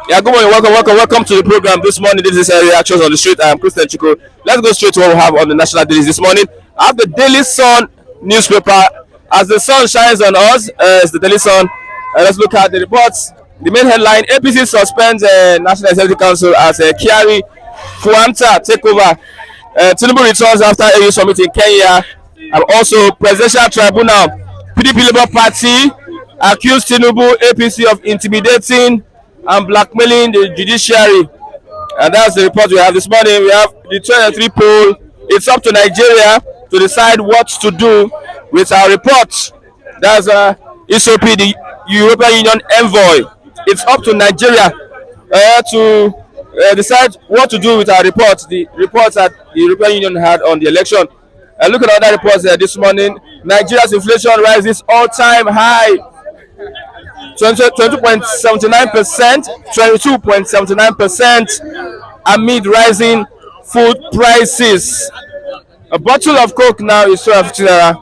Yeah, good morning. Welcome to the program this morning. This is Reactions on the Street. I am Christian Chico. Let's go straight to what we have on the national dailies this morning. I have the Daily Sun newspaper. As the sun shines on us, it's the Daily Sun. Let's look at the reports. The main headline: APC suspends National Executive Council as Kyari Fuanta take over. Tinubu returns after AU summit in Kenya. And also, Presidential Tribunal PDP Labour Party accused Tinubu APC of intimidating and blackmailing the judiciary. And that's the report we have this morning. We have the 23 poll. It's up to Nigeria to decide what to do with our report. That's ESOP, the European Union envoy. It's up to Nigeria to decide what to do with our report. The reports that the European Union had on the election. Look at other reports this morning. Nigeria's inflation rises all-time high. 22.79%, 22.79% amid rising food prices. A bottle of Coke now is 12 naira.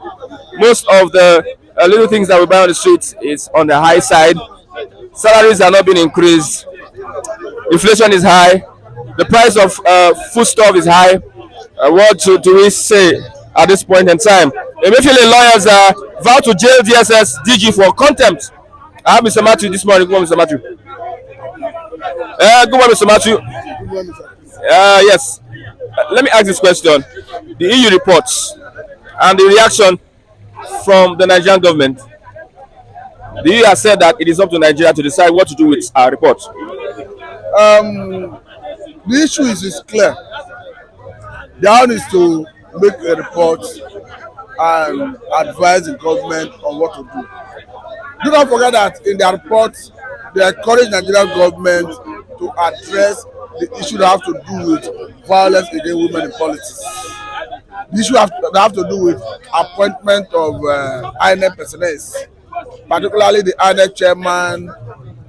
Most of the little things that we buy on the streets is on the high side. Salaries are not being increased. Inflation is high. The price of foodstuff is high. What do we say at this point in time? Emefiele lawyers vow to jail DSS DG for contempt. I have Mr. Matthew this morning. Good morning, Mr. Matthew. Good morning, Mr. Matthew. Good morning, sir. Yes. Let me ask this question. The EU reports and the reaction from the Nigerian government. The EU has said that it is up to Nigeria to decide what to do with our report. The issue is clear. The one is to make a report and advise the government on what to do. Do not forget that in their report, they encourage Nigerian government to address the issue that have to do with violence against women in politics. The issue that have to do with appointment of INEC personnel, particularly the INEC chairman,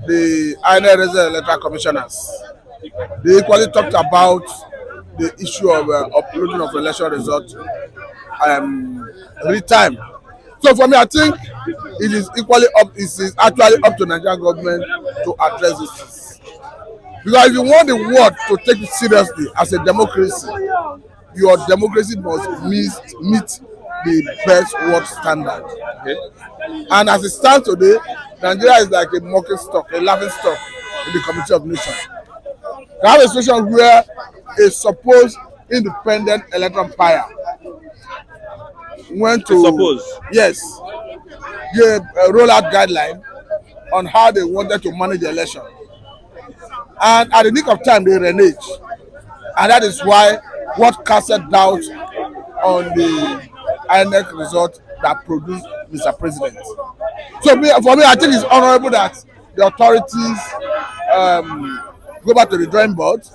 the INEC resident electoral commissioners. They equally talked about the issue of uploading of election results real time. So for me, I think it is actually up to Nigerian government to address this. Because if you want the world to take it seriously as a democracy, your democracy must meet the best world standard. Okay. And as it stands today, Nigeria is like a mocking stock, a laughing stock in the Committee of Nations. We have a situation where a supposed independent electoral umpire went to give a rollout guideline on how they wanted to manage the election, and at the nick of time they renege, and that is why what casted doubt on the INEC result that produced Mr. President. So for me, I think it's honorable that the authorities go back to the drawing board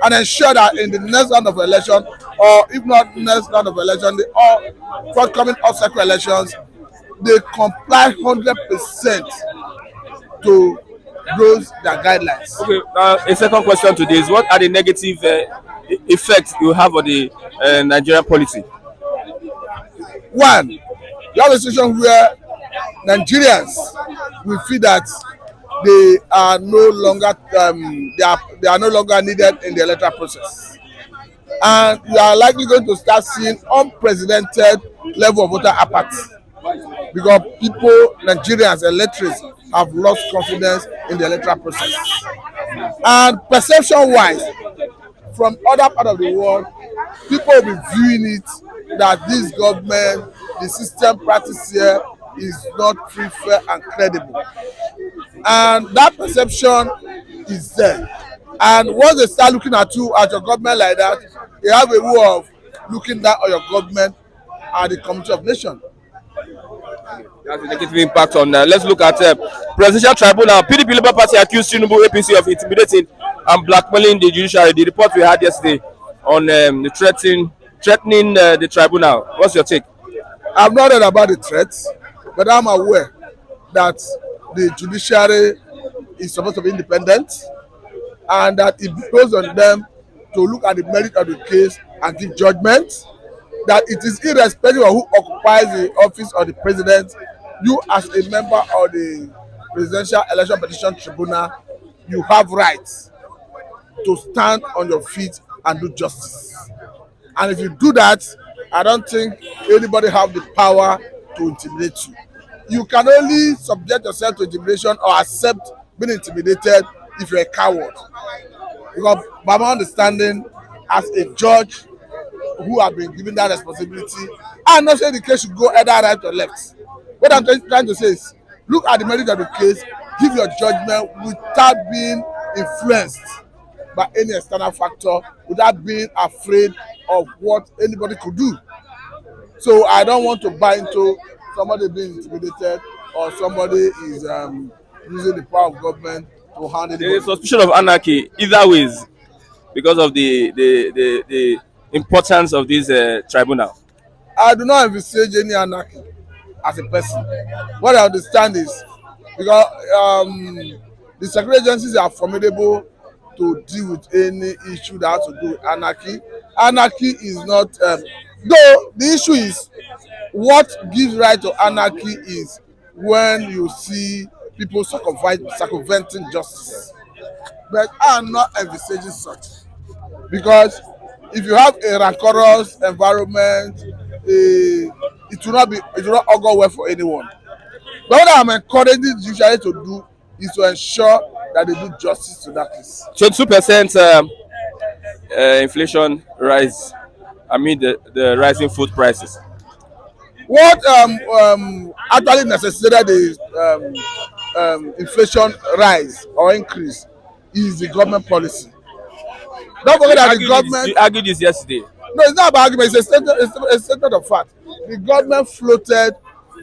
and ensure that in the next round of election, or if not next round of election, the all forthcoming off-cycle elections, they comply 100% to those their guidelines. Okay, a second question to this: what are the negative effects you have on the Nigerian policy? One, you have a situation where Nigerians will feel that they are no longer they are no longer needed in the electoral process, and you are likely going to start seeing unprecedented level of voter apathy because people, Nigerians, electors have lost confidence in the electoral process. And perception-wise, from other parts of the world, people will be viewing it that this government, the system practice here is not free, fair, and credible. And that perception is there. And once they start looking at you, at your government like that, they have a way of looking down on your government and the Committee of Nations. That's a negative impact on let's look at Presidential Tribunal. PDP Labour Party accused Tinubu APC of intimidating and blackmailing the judiciary. The report we had yesterday on the threatening the tribunal. What's your take? I've not heard about the threats, but I'm aware that the judiciary is supposed to be independent and that it goes on them to look at the merit of the case and give judgment, that it is irrespective of who occupies the office of the president, you as a member of the Presidential Election Petition Tribunal, you have rights to stand on your feet and do justice. And if you do that, I don't think anybody have the power to intimidate you. You can only subject yourself to intimidation or accept being intimidated if you're a coward. Because by my understanding, as a judge who have been given that responsibility, I'm not saying the case should go either right or left. What I'm trying to say is, look at the merit of the case, give your judgment without being influenced by any external factor, without being afraid of what anybody could do. So I don't want to buy into somebody being intimidated or somebody is using the power of government to handle There is suspicion of anarchy either ways because of the importance of this tribunal. I do not envisage any anarchy as a person. What I understand is because the security agencies are formidable to deal with any issue that has to do with anarchy. Anarchy is not, though the issue is what gives rise to anarchy is when you see people circumventing justice. But I am not envisaging such, because if you have a rancorous environment, it will not augur well for anyone. But what I am encouraging the judiciary to do is to ensure that they do justice to that case. 22% inflation rise amid the rising food prices. What actually necessitated the inflation rise or increase is the government policy. Don't forget that the government. You argued this yesterday. No, it's not about argument. It's a statement of fact. The government floated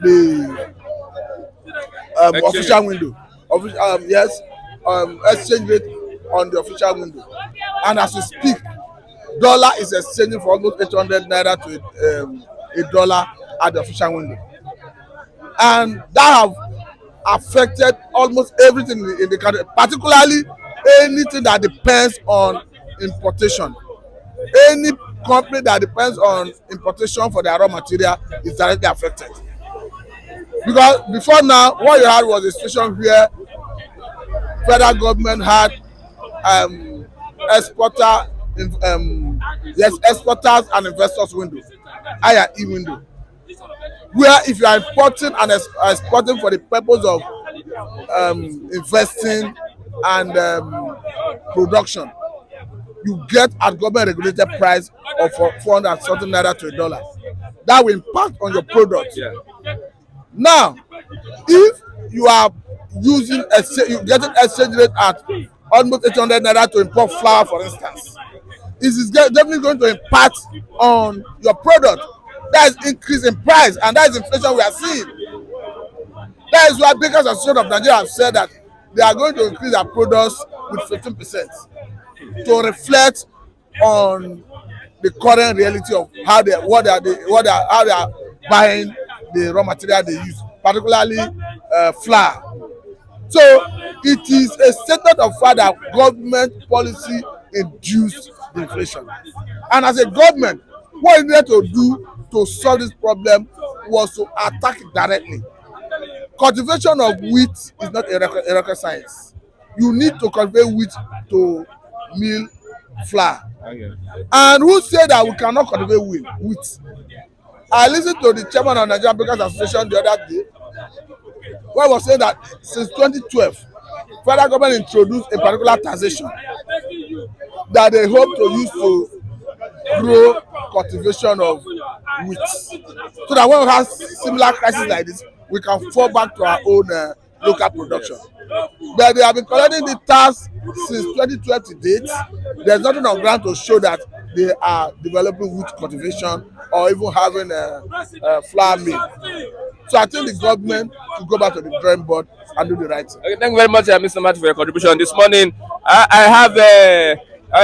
the official window. Yes, exchange rate on the official window. And as we speak, dollar is exchanging for almost 800 naira to a dollar at the official window. And that have affected almost everything in the country, particularly anything that depends on importation. Any company that depends on importation for their raw material is directly affected. Because before now, what you had was a situation where federal government had exporters and investors window, IE window, where if you are importing and exporting for the purpose of investing and production, you get at government regulated price of 400 something naira to a dollar. That will impact on your product. Yeah. Now, if you are using you getting exchange rate at almost 800 naira to import flour, for instance, it is definitely going to impact on your product. That is increase in price, and that is inflation we are seeing. That is why Bakers Association of Nigeria have said that they are going to increase their products with 15% to reflect on the current reality of how they are buying the raw material they use, particularly flour. So it is a statement of fact that government policy induced the inflation, and as a government, what we need to do to solve this problem was to attack it directly. Cultivation of wheat is not a rocket science. You need to cultivate wheat to mill flour. Okay. And who said that we cannot cultivate wheat? I listened to the chairman of Nigerian Bakers Association the other day, where he was saying that since 2012, federal government introduced a particular taxation that they hope to use to grow cultivation of wheat, so that when we have similar crises like this, we can fall back to our own local production. But they have been collecting the tax since 2012 to date. There's nothing on ground to show that they are developing wheat cultivation or even having a flour mill. So I think the government should go back to the drawing board and do the right thing. Okay, thank you very much, Mr. Matt, for your contribution this morning. I have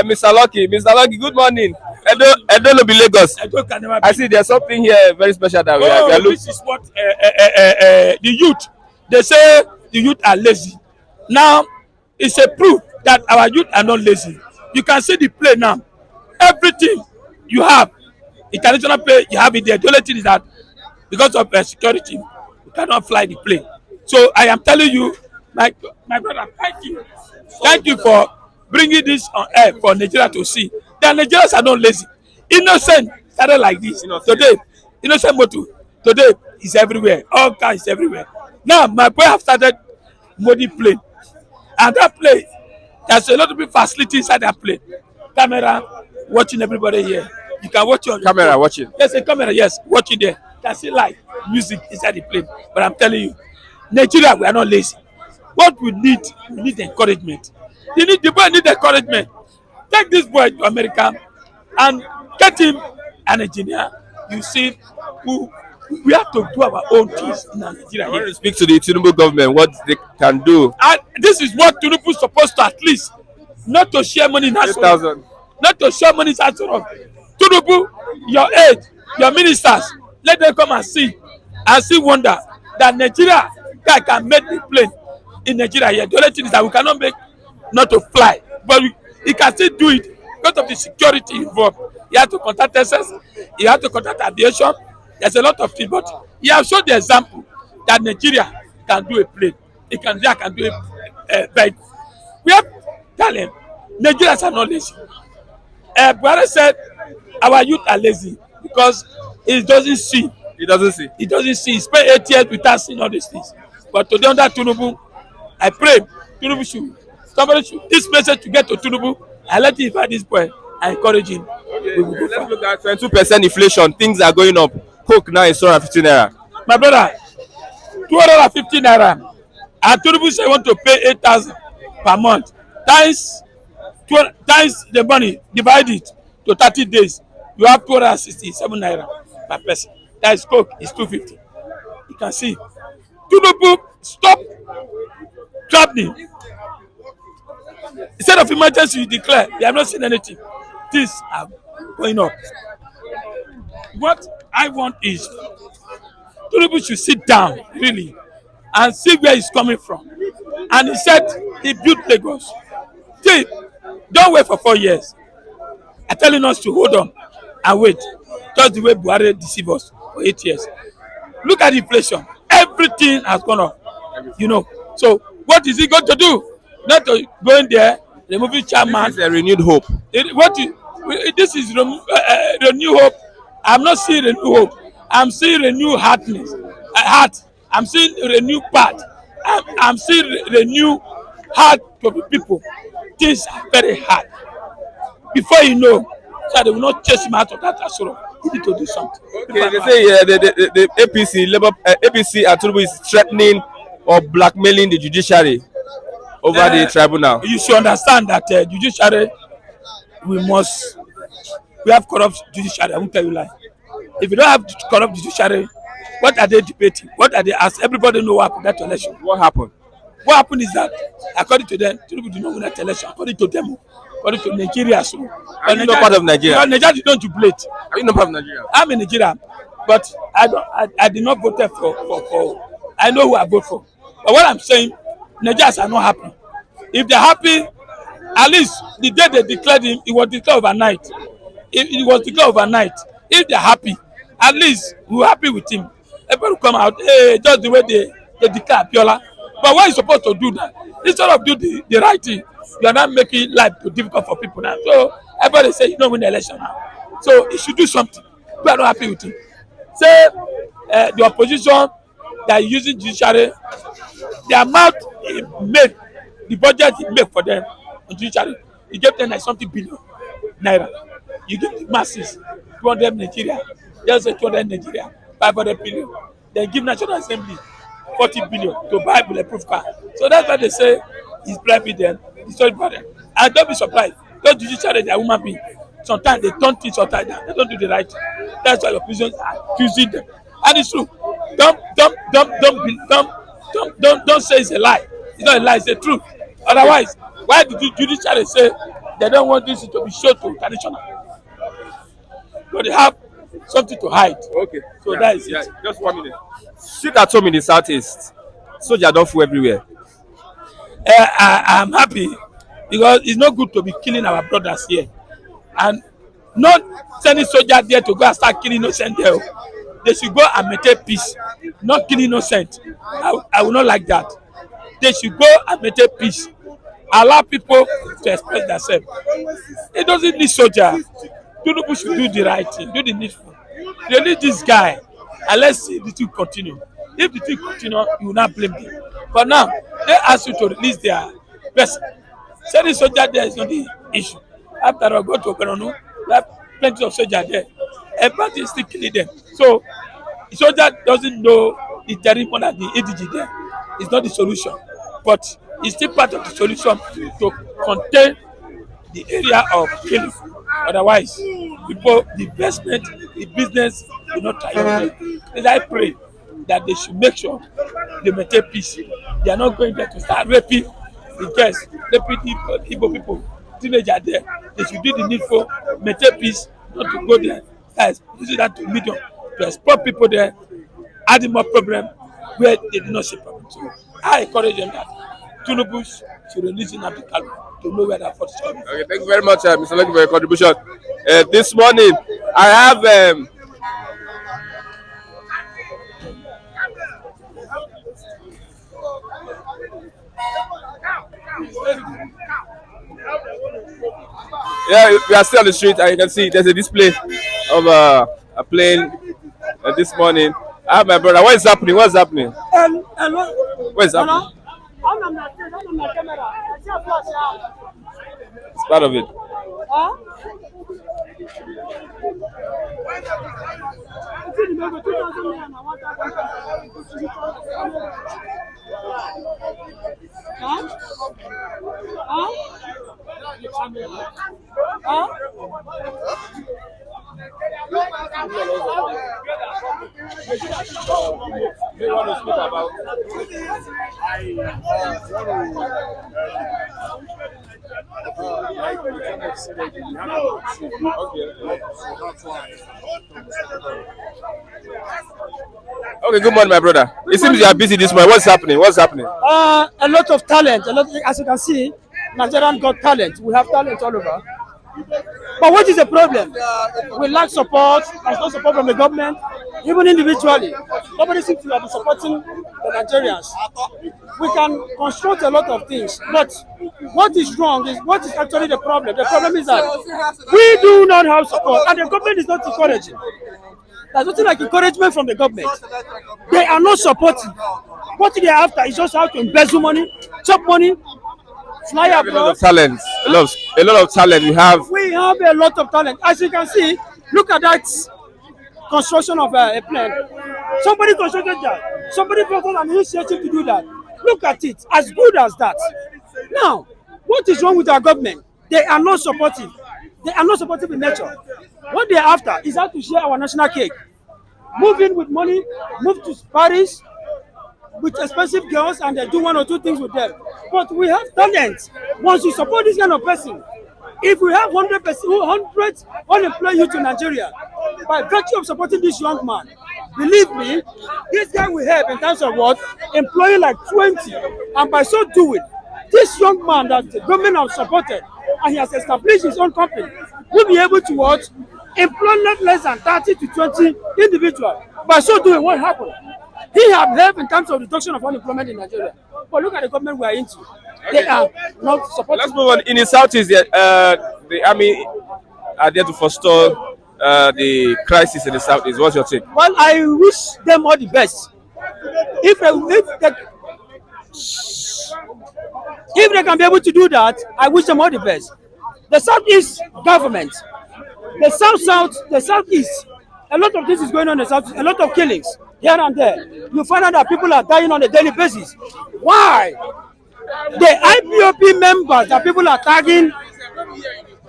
Mr. Lucky. Mr. Lucky, good morning. Edo no be Lagos. I see there's something here very special that we are looking. This is what the youth, they say the youth are lazy. Now, it's a proof that our youth are not lazy. You can see the play now. Everything you have, international play, you have it there. The only thing is that because of security, you cannot fly the plane. So I am telling you, my brother, thank you for bringing this on air for Nigeria to see. The Nigerians are not lazy. Innocent started like this today. Innocent motor today is everywhere. All kinds everywhere. Now my boy have started Modi plane, and that plane there's a lot of facility inside that plane. Camera watching everybody here. You can watch your Camera watching. There's a camera, yes, watching there. You can see live music inside the plane. But I'm telling you, Nigeria, we are not lazy. What we need encouragement. The boy need encouragement. Take this boy to America and get him an engineer. You see, we have to do our own things in Nigeria. I want to speak to the Tinubu government, what they can do. And this is what Tinubu is supposed to at least, not to share money in Asoro. Not to share money in Asoro. Tinubu, your aide, your ministers, let them come and see wonder that Nigeria guy can make the plane in Nigeria here. The only thing is that we cannot make not to fly, but he can still do it because of the security involved. He have to contact SS, he have to contact aviation. There's a lot of things, but he has shown the example that Nigeria can do a plane. Nigeria can do a vehicle. We have talent. Nigerians are not lazy. Buhari said our youth are lazy because he doesn't see. He doesn't see. He spent 8 years without seeing all these things. But today under Tinubu, I pray somebody should this message to get to Tinubu. I let him invite this boy. I encourage him. Okay. Let's look at 22% inflation. Things are going up. Coke now is 250 naira. My brother, 250 naira. And Tinubu say want to pay 8,000 per month. Times the money, divide it to 30 days. You have 267 naira per person. That is Coke is 250. You can see. Tinubu, stop traveling. Instead of emergency, you declare. They have not seen anything. Things are going up. What I want is Tinubu should sit down, really, and see where he's coming from. And he said he built Lagos. See, don't wait for 4 years. I'm telling us to hold on and wait. Just the way Buhari deceived us for 8 years. Look at inflation. Everything has gone up. So what is he going to do? Not to go in there, removing chairman. This is a renewed hope. This is renewed hope. I'm not seeing renewed hope. I'm seeing renewed heart. I'm seeing renewed path. I'm seeing renewed heart to the people. Things are very hard. Before you know, so they will not chase him out of that Asoro. You need to do something. Okay, they say the APC and Tinubu is threatening or blackmailing the judiciary over the tribunal. You should understand that judiciary, we have corrupt judiciary. I won't tell you lie. If you don't have corrupt judiciary, what are they debating? What are they asking? Everybody know what happened that election. What happened? What happened is that, according to them, Tinubu did not win that election. According to them, according to Nigeria. So, are you not part of Nigeria? Nigeria did not jubilate. Are you not part of Nigeria? I'm in Nigeria, but I did not vote for. I know who I vote for. But what I'm saying, Nigerians are not happy. If they're happy, at least the day they declared him, it was declared overnight. It was declared overnight. If they're happy, at least we're happy with him. Everybody come out, hey, just the way they declare Abiola. But why are you supposed to do that? Instead of do the right thing, you are not making life too difficult for people now. So everybody say you don't win the election now. So he should do something. We are not happy with him. Say the opposition that is using judiciary, the amount he made, the budget he made for them on judiciary, he gave them like something billion naira. You give the masses 200 Nigeria, just say 200 Nigeria, 500 billion. Then give National Assembly 40 billion to buy bulletproof car. So that's why they say he's bribing them, he's sorry for them. And don't be surprised, those judiciary, they are human beings. Sometimes they turn things upside down. They don't do the right thing. That's why your prisons are choosing them. And it's true. Don't say it's a lie. It's not a lie, it's the truth. Otherwise, why did the judiciary say they don't want this to be shown to international? But they have something to hide. Okay. So that is it. Just 1 minute. Sit at home in the southeast. Soldiers don't fool everywhere. I'm happy because it's not good to be killing our brothers here. And not sending soldiers there to go and start killing innocent there. They should go and maintain peace, not killing innocent. I will not like that. they should go and maintain peace. Allow people to express themselves. It doesn't need soldier. Tinubu should do the right thing, do the needful. They need this guy, and let's see the thing continue. If the thing continue, you will not blame them. But now, they ask you to release their person. Sending soldier there is not the issue. After all, go to Okanonu, we have plenty of soldiers there. Everybody is still killing them. So, the soldier doesn't know the terrible and the ADG there. It's not the solution. But it's still part of the solution to contain the area of killing. Otherwise, people, the investment, the business will not tire them. And I pray that they should make sure they maintain peace. They are not going there to start raping the girls, raping the Igbo people, teenagers there. They should do the needful, maintain peace, not to go there. Guys, using that to medium, to exploit people there, adding more problem where they do not see problem. So I encourage them that TINUBU'S should release in Africa to know where that fault is coming. Okay, thank you very much, Mr. Lucky, for your contribution. This morning, I have yeah, we are still on the street, and you can see there's a display of a plane this morning. I have my brother. What is happening? What's happening? What is happening? It's part of it. Okay, good morning, my brother. It seems you are busy this morning. What's happening? What's happening? A lot of talent. As you can see, Nigerians got talent. We have talent all over. But what is the problem? We lack support. There's no support from the government, even individually. Nobody seems to be supporting the Nigerians. We can construct a lot of things, but what is wrong is what is actually the problem. The problem is that we do not have support, and the government is not encouraging. There's nothing like encouragement from the government. They are not supporting. What they are after is just how to embezzle money, chop money, fly abroad. A lot of talent. A lot of talent. We have a lot of talent. As you can see, look at that construction of a plane. Somebody constructed that. Somebody brought on an initiative to do that. Look at it. As good as that. Now, what is wrong with our government? They are not supportive. They are not supportive in nature. What they are after is how to share our national cake. Move in with money, move to Paris with expensive girls, and they do one or two things with them. But we have talent. Once you support this kind of person, if we have 100 unemployed youth in Nigeria, by virtue of supporting this young man, believe me, this guy will help in terms of what? Employing like 20. And by so doing, this young man that the government has supported, and he has established his own company, will be able to what? Employ not less than 30 to 20 individuals. By so doing, what happened? He has helped in terms of reduction of unemployment in Nigeria. But look at the government we are into. They are not supporting. Let's move on. In the southeast, the army are there to forestall the crisis in the southeast. What's your take? Well, I wish them all the best. If they can be able to do that, I wish them all the best. The southeast government, the southeast, a lot of this is going on in the southeast, a lot of killings here and there. You find out that people are dying on a daily basis. Why? The IPOP members that people are tagging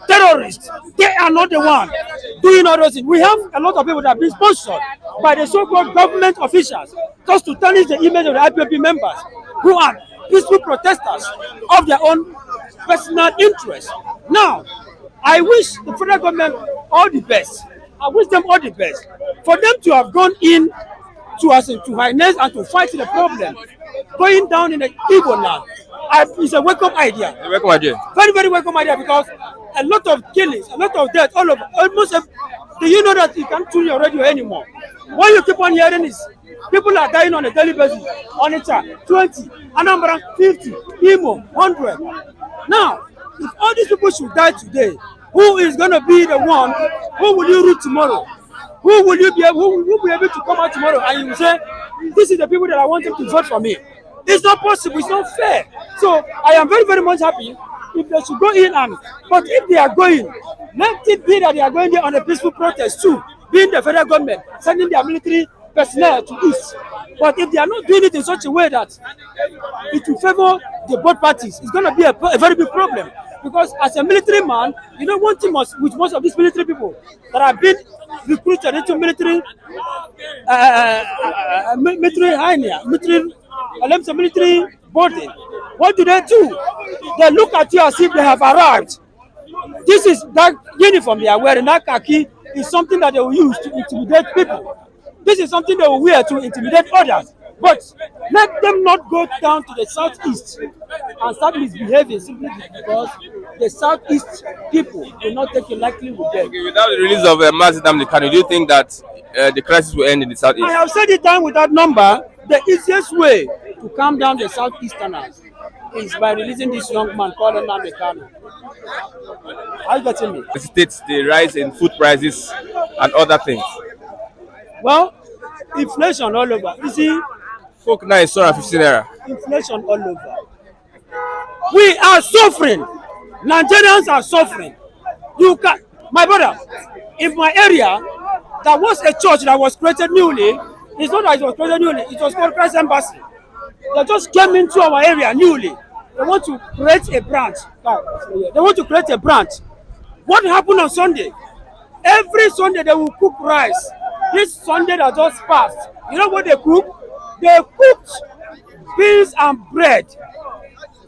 terrorists, they are not the one doing all those things. We have a lot of people that have been sponsored by the so-called government officials just to tarnish the image of the IPOP members who are peaceful protesters of their own personal interest. Now, I wish the federal government all the best. I wish them all the best. For them to have gone in to harness and to fight the problem going down in the Igbo land, it's a welcome idea. A welcome idea. Very, very welcome idea, because a lot of killings, a lot of death, all over, almost. Do you know that you can't tune your radio anymore? What you keep on hearing is people are dying on a daily basis. Onitsha 20, Anambra 50, Imo 100. Now, if all these people should die today, who is going to be the one? Who will you root tomorrow? Who will you be able? Who will be able to come out tomorrow and you will say, "This is the people that I want them to vote for me"? It's not possible. It's not fair. So I am very, very much happy if they should go in and. But if they are going, let it be that they are going there on a peaceful protest too, being the federal government sending their military personnel to east. But if they are not doing it in such a way that it will favor the both parties, it's going to be a very big problem. Because as a military man, you know one thing with most of these military people that have been recruited into military body, what do? They look at you as if they have arrived. This is that uniform they are wearing, that khaki, is something that they will use to intimidate people. This is something they will wear to intimidate others. But let them not go down to the southeast and start misbehaving simply because the southeast people will not take it lightly with them. Okay, without the release of Mazi Nnamdi Kanu, do you think that the crisis will end in the southeast? I have said it time without number. The easiest way to calm down the southeasterners is by releasing this young man called Nnamdi Kanu. Are you getting me? The states, the rise in food prices and other things. Well, inflation all over. You see, Coke now is 250 naira. inflation all over. We are suffering. Nigerians are suffering. You can, my brother, in my area, there was a church that was created newly. It's not that it was created newly. It was called Christ Embassy. They just came into our area newly. They want to create a branch. They want to create a branch. What happened on Sunday? Every Sunday they will cook rice. This Sunday that just passed, you know what they cook? They cooked beans and bread.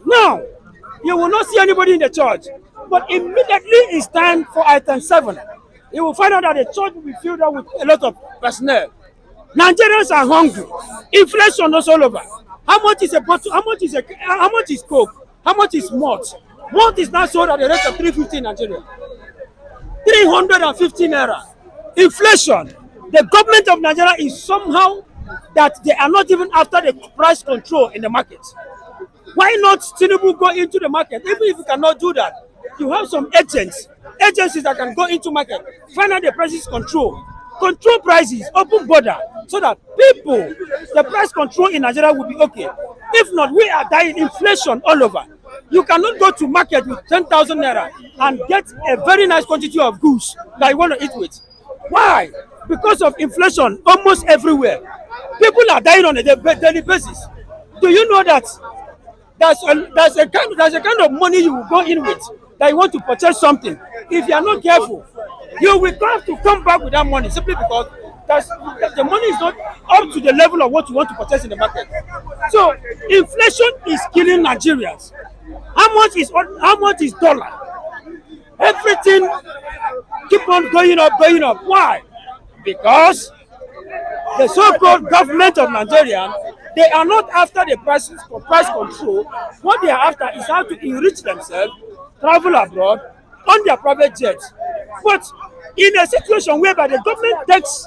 Now, you will not see anybody in the church. But immediately it's time for item 7. You will find out that the church will be filled up with a lot of personnel. Nigerians are hungry. Inflation is all over. How much is a bottle? How much is Coke? How much is malt? Malt is now sold at the rate of 350 in Nigeria. 350 naira. Inflation. The government of Nigeria is somehow that they are not even after the price control in the market. Why not TINUBU go into the market? Even if you cannot do that, you have some agencies that can go into market, find out the prices control prices, open border, so that people, the price control in Nigeria will be okay. If not, we are dying, inflation all over. You cannot go to market with 10,000 naira and get a very nice quantity of goods that you want to eat with. Why? Because of inflation almost everywhere. People are dying on a daily basis. Do you know that there's a kind of money you will go in with that you want to purchase something? If you are not careful, you will have to come back with that money simply because the money is not up to the level of what you want to purchase in the market. So inflation is killing Nigerians. How much is dollar? Everything keep on going up. Why? Because the so-called government of Nigeria, they are not after the price control. What they are after is how to enrich themselves, travel abroad on their private jets. But in a situation whereby the government takes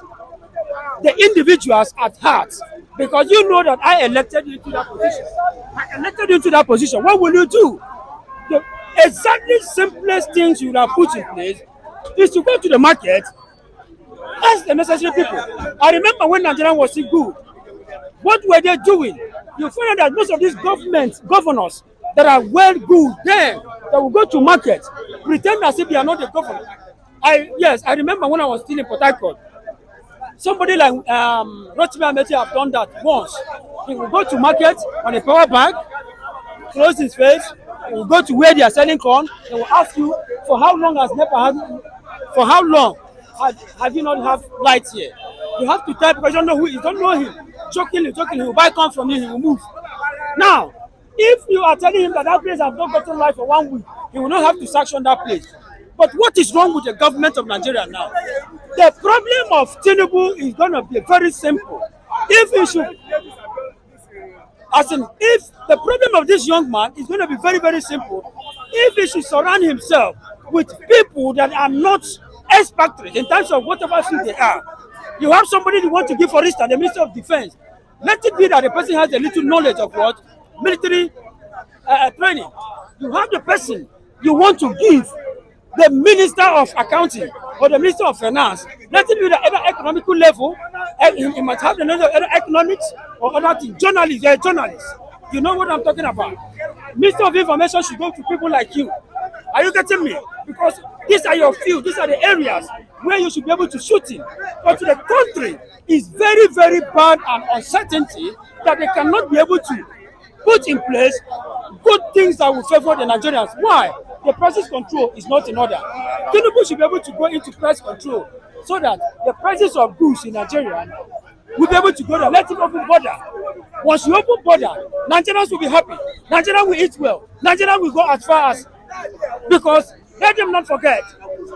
the individuals at heart, because you know that I elected you to that position. What will you do? The exactly simplest things you have put in place is to go to the market, ask the necessary people. I remember when Nigeria was still good. What were they doing? You find out that most of these governors that are well good, then they will go to market, pretend as if they are not the governor. I remember when I was still in Port Harcourt, somebody like Rotimi Ameti have done that once. He will go to market on a power bank, close his face, he will go to where they are selling corn, they will ask you, for how long have you not have lights here? You have to tell because you don't know him. Joking, he will buy corn from you, he will move. Now, if you are telling him that place has not gotten light for 1 week, he will not have to sanction that place. But what is wrong with the government of Nigeria now? The problem of TINUBU is going to be very simple. If the problem of this young man is going to be very, very simple, if he should surround himself with people that are not expatriates in terms of whatever field they are, You have somebody you want to give, for instance, the Minister of Defense. Let it be that the person has a little knowledge of what? Military training. You have the person you want to give the Minister of Accounting or the Minister of Finance. Let it be the other economical level. You might have the knowledge of other economics or other things. Journalists, you're a journalist. You know what I'm talking about. Minister of Information should go to people like you. Are you getting me? Because these are your field, these are the areas where you should be able to shoot in. But to the country, is very, very bad and uncertainty that they cannot be able to put in place good things that will favor the Nigerians. Why? The prices control is not in order. TINUBU should be able to go into price control so that the prices of goods in Nigeria will be able to go there. Let it open border. Once you open border, Nigerians will be happy. Nigerians will eat well. Nigerians will go as far as, because let them not forget,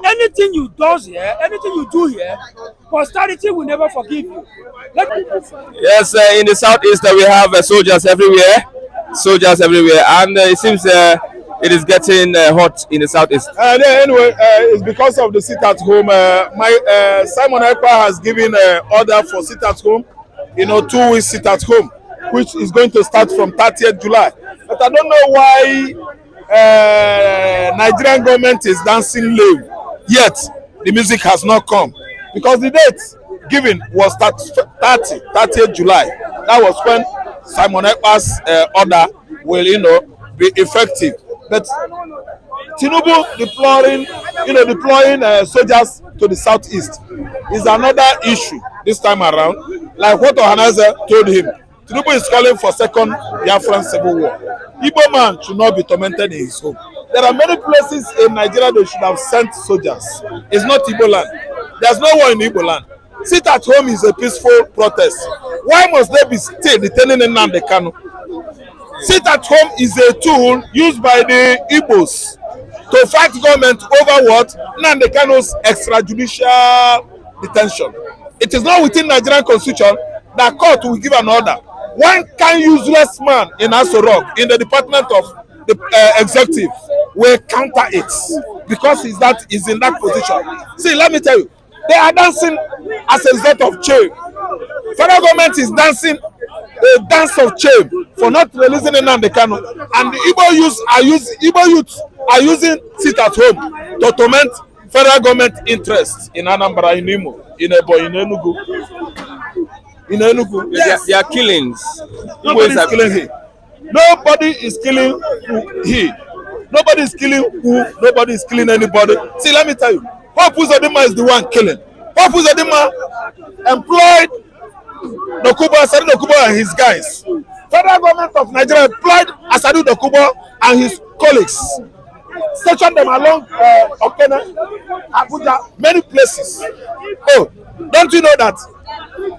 anything you do here, anything you do here, posterity will never forgive you. Yes, in the southeast we have soldiers everywhere, and it seems it is getting hot in the southeast. Anyway, it's because of the sit-at-home. Simon Ekpa has given order for sit-at-home, 2 weeks sit-at-home, which is going to start from 30th July. But I don't know why Nigerian government is dancing low, yet the music has not come, because the date given was 30th July. That was when Simon Ekpa's order will be effective. But TINUBU deploying soldiers to the southeast is another issue this time around. Like what Ohanaeze told him, TINUBU is calling for second Biafran civil war. Igbo man should not be tormented in his home. There are many places in Nigeria they should have sent soldiers. It's not Igbo land. There's no war in Igbo land. Sit at home is a peaceful protest. Why must they be still detaining Nnamdi Kanu? Sit at home is a tool used by the Igbos to fight government over what? Nnamdi Kanu's extrajudicial detention. It is not within Nigerian constitution that court will give an order. One can useless man in Aso Rock, in the Department of the Executive, will counter it because he's in that position. See, let me tell you, they are dancing as a result of shame. Federal government is dancing a dance of shame for not releasing Nnamdi Kanu, and the Igbo youth are using sit at home to torment federal government interests in Anambra, in Imo, in Ebonyi, in Enugu. In Enugu, yes. There are killings. Nobody is killing him. Nobody is killing he. Nobody is killing who. Nobody is killing anybody. See, let me tell you, Hope Uzodinma is the one killing. Hope Uzodinma employed Asadu Dokubo and his guys. Federal government of Nigeria employed Asadu Dokubo and his colleagues. Stationed them along Okene, Abuja, many places. Oh, don't you know that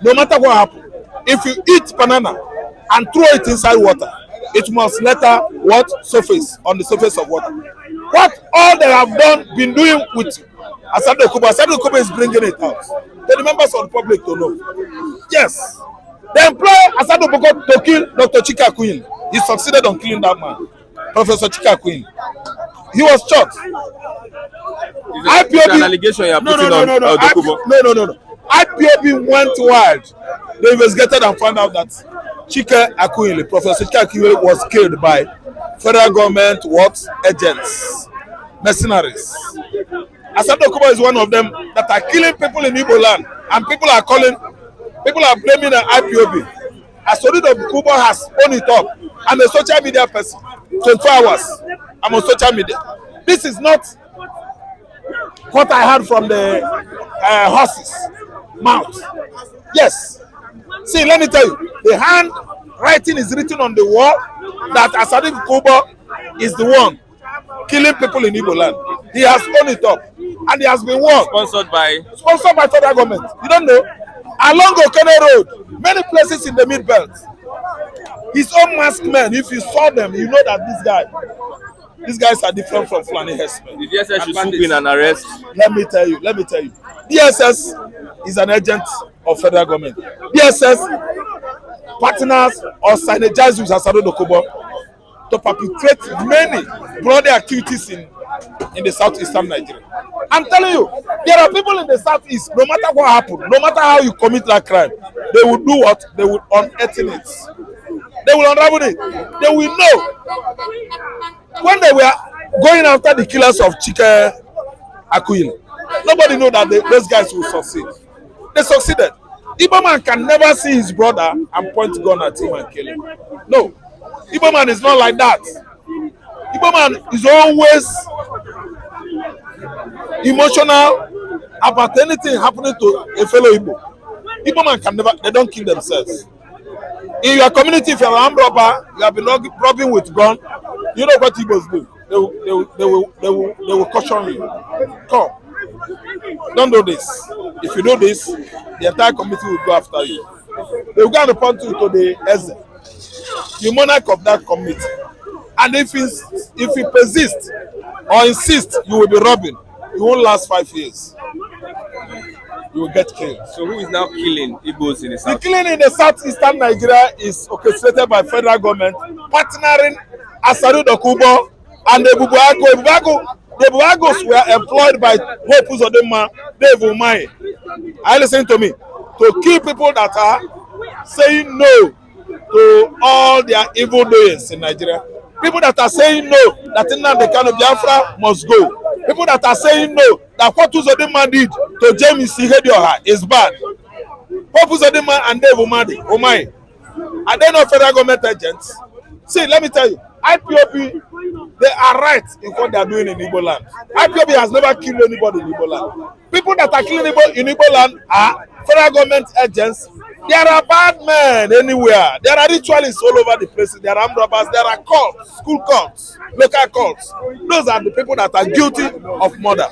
no matter what happens, if you eat banana and throw it inside water, it must later surface on the surface of water. What all they have been doing with Asadu Dokubo is bringing it out to the members of the public to know. Yes, they employ Asadu Dokubo to kill Dr. Chika Queen. He succeeded on killing that man, Professor Chika Queen. He was shot. Is an allegation you are putting on Dokubo? No. IPOB went wild. They investigated and found out that Chika Akunyili, Professor Chika Akunyili, was killed by federal government agents, mercenaries. Asadu Dokubo is one of them that are killing people in Igbo land, and people are blaming the IPOB. Asadu Dokubo has owned it up. I'm a social media person. 24 hours. I'm on social media. This is not what I heard from the horses' mouth. Yes. See, let me tell you, the handwriting is written on the wall that Asadu Dokubo is the one killing people in Igbo land. He has owned it up, and he has been sponsored by federal government. You don't know? Along Okene Road, many places in the mid belt. His own masked men, if you saw them, you know that these guys are different from Fulani herdsmen. The DSS should swoop in and arrest. Let me tell you. DSS is an agent of federal government. DSS partners or synergize with Asadu Dokubo to perpetrate many bloody activities in the southeastern Nigeria. I'm telling you, there are people in the southeast, no matter what happened, no matter how you commit that crime, they will do what? They will unearth it. They will unravel it. They will know. When they were going after the killers of Chike Akuyili, nobody knew that those guys will succeed. They succeeded. Igbo man can never see his brother and point gun at him and kill him. No. Igbo man is not like that. Igbo man is always emotional about anything happening to a fellow Igbo. Igbo man can never, they don't kill themselves. In your community, if you're an armed robber, you have been robbing with gun, you know what Igbos do? They will caution you. Come. Don't do this. If you do this, the entire community will go after you. They will go and report you to the Eze, the monarch of that community. And if he persists or insists you will be robbing, you won't last 5 years. You will get killed. So who is now killing Igbos in the south? The killing in the southeastern Nigeria is orchestrated by federal government, partnering Asaru Dokubo and the Bubuago. The Bubuagos were employed by Hope Uzodinma, Dave Umahi. Are you listening to me? To kill people that are saying no to all their evil doings in Nigeria. People that are saying no, that Nnamdi Kanu Biafra must go. People that are saying no, that what Uzodinma did to James Ihedioha is bad. Hope Uzodinma and Dave Umahi. Are they not federal government agents? See, let me tell you, IPOB, they are right in what they are doing in Igbo land. IPOB has never killed anybody in Igbo land. People that are killing in Igbo land are federal government agents. There are bad men anywhere. There are ritualists all over the place. There are armed robbers. There are cults, school cults, local cults. Those are the people that are guilty of murder,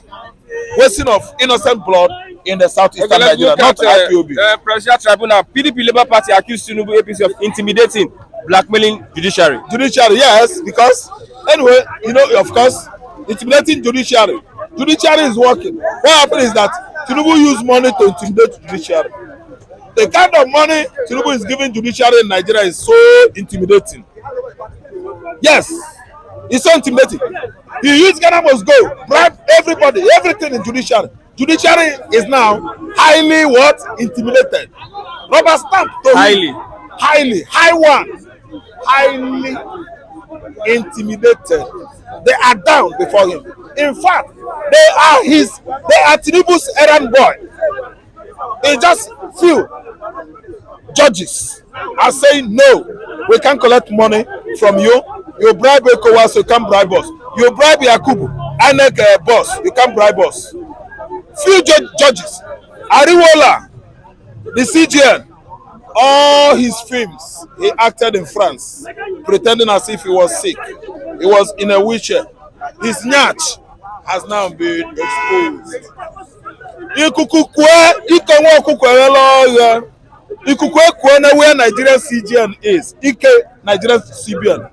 wasting of innocent blood in the southeastern Nigeria, not IPOB. Presidential Tribunal, PDP Labour Party accused Tinubu APC of intimidating, blackmailing Judiciary. Judiciary, yes, because anyway, you know, of course, intimidating Judiciary. Judiciary is working. What happened is that Tinubu used money to intimidate Judiciary. The kind of money Tinubu is giving Judiciary in Nigeria is so intimidating. Yes, it's so intimidating. He used Ghana must go, bribe everybody, everything in Judiciary. Judiciary is now highly what? Intimidated. Rubber stamp to highly intimidated. They are down before him. In fact, they are Tinubu's errand boy. They just few judges are saying no, we can't collect money from you. You bribe ECOWAS, so you can't bribe us. You bribe Yakubu, INEC boss, you can't bribe us. Few judges, Ariwola, the CGN, all his films, he acted in France, pretending as if he was sick. He was in a wheelchair. His nyach has now been exposed. Where Nigerian CGN is. Nigerian CGN.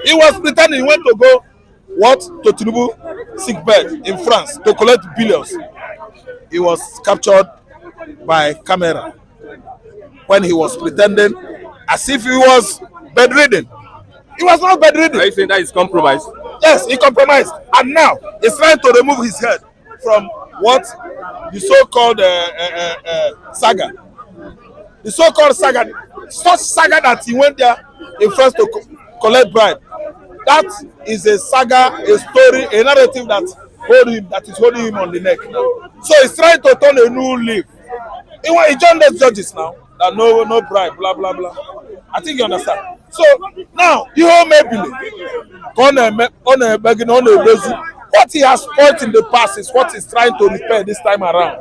He was pretending he went to go to Tinubu sick bed in France to collect billions. He was captured by camera when he was pretending as if he was bedridden. He was not bedridden. Are you saying that is compromised? Yes, he compromised, and now he's trying to remove his head from what the so-called saga. The so-called saga, such saga that he went there in France to collect bribe. That is a saga, a story, a narrative that is holding him on the neck now. So he's trying to turn a new leaf. He joined those judges now that no bribe, blah blah blah. I think you understand. So now you may believe what he has spoiled in the past is what he's trying to repair this time around.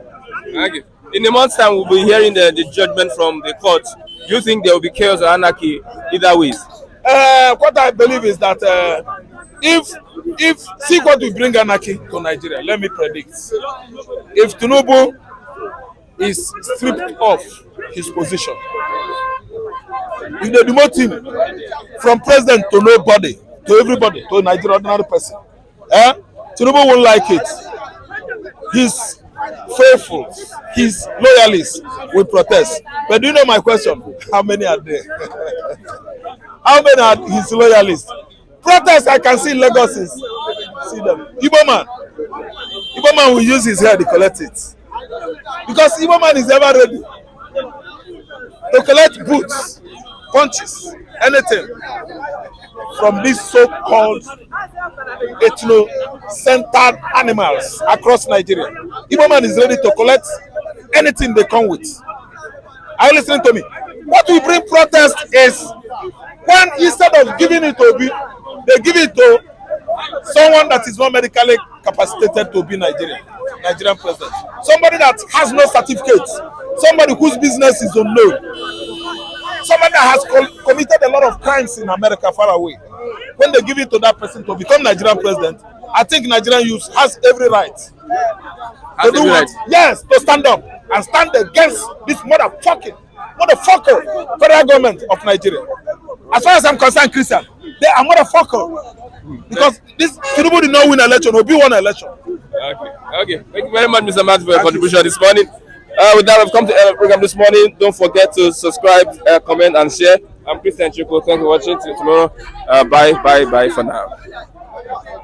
Okay. In a month's time, we'll be hearing the judgment from the court. Do you think there will be chaos or anarchy either ways? What I believe is that if see what will bring anarchy to Nigeria, let me predict. If Tinubu is stripped off his position, if they demote him from president to nobody, to everybody, to a Nigerian ordinary person, Tinubu won't like it. His faithful, his loyalists will protest. But do you know my question? How many are there? How many are his loyalists? Protests I can see in Lagos is see them. Igbo man will use his head to collect it. Because Igbo man is ever ready to collect boots, punches, anything from these so-called ethno-centered animals across Nigeria. Igbo man is ready to collect anything they come with. Are you listening to me? What will bring protest is when instead of giving it to Obi, they give it to someone that is not medically capacitated to be Nigerian president. Somebody that has no certificate, somebody whose business is unknown, somebody that has committed a lot of crimes in America far away. When they give it to that person to become Nigerian president, I think Nigerian youth has every right to do what? Yes, to stand up and stand against this motherfucker federal government of Nigeria. As far as I'm concerned, Christian, they are motherfucker. Because this TINUBU did not win election, Obi won election. Okay. Thank you very much, Mr. Matt, for your contribution this morning. With that, we've come to the end of the program this morning. Don't forget to subscribe, comment, and share. I'm Christian Chuko. Thank you for watching. See you tomorrow. Bye for now.